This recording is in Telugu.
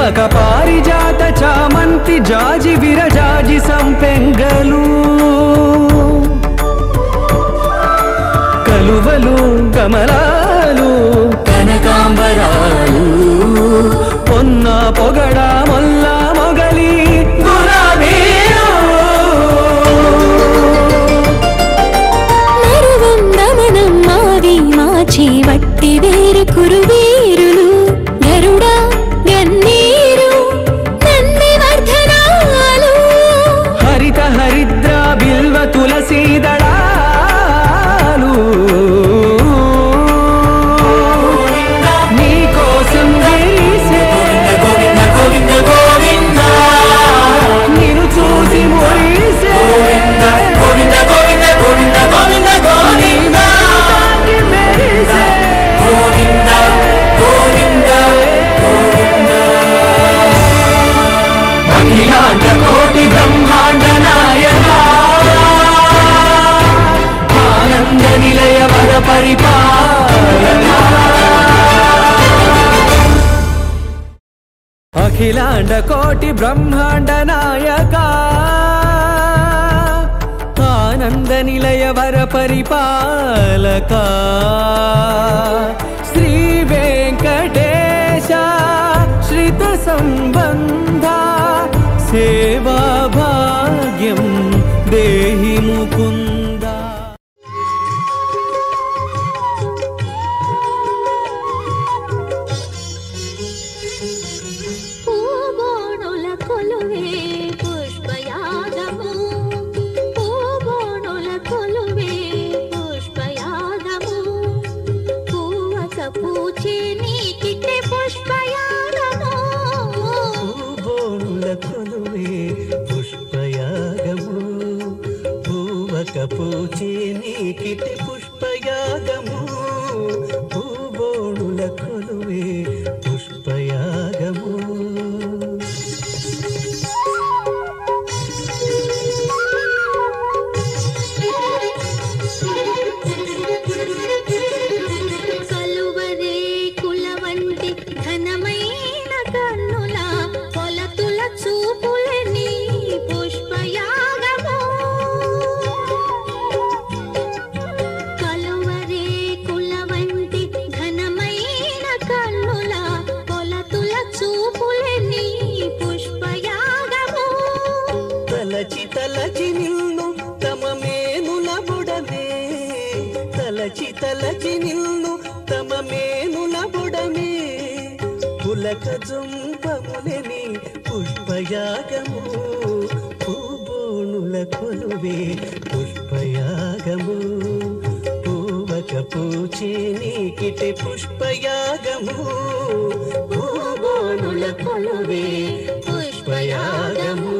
పరిమళక పారిజాత చామంతి జాజి విరజాజి సంపెంగలు కలువలు కమలాలు కనకాంబరాలు పొన్న పొగడ మొల్ల మొగలి గులాబీలు మరువందమనం మావి మాచి వట్టి వేరు కురువీరులు గరుడ గన్నీరు నంది వర్ధనాలు హరిత హరిద్ర బిల్వ తులసీ దళాలు నీకోసం విరిసే నిన్ను చూసి మురిసే మెరిసే అఖిలాండ కోటి బ్రహ్మాండ నాయక ఆనంద నిలయ వర పరిపాలన అఖిలాండ కోటి బ్రహ్మాండ నాయక ఆనంద నిలయ వర పరిపాలక శ్రీ వెంకటేశ శ్రిత సంబంధ సేవా భాగ్యం దేహి ముకుంద పూబోణుల కొలువే పుష్పయాగము పూబోణుల కొలువే పుష్పయాగము పూవక పూచే నీకిటే పుష్పయాగము పూబోణుల కొలువే పుష్పయాగము పూవక పూచే నీకిటి పుష్పయాగము పూబోణుల కొలువే పుష్పయాగము కలువరే కుల వంటి ఘనమైన కన్నుల పొలతుల చూపులని పుష్పయాగము కలువరే కుల వంటి ఘనమైన కన్నుల పొలతుల చూపులని పుష్పయాగము తలచి తలచి నిన్ను తమ మేనుల బుడమే తలచి తలచి నిన్ను తమ మేనుల బుడమే పులక జుంపములని పుష్పయాగము పూబోణుల కొలువే పుష్పయాగము పూవక పూచే నీకిటి పుష్పయాగము పూబోణుల కొలువే పుష్పయాగము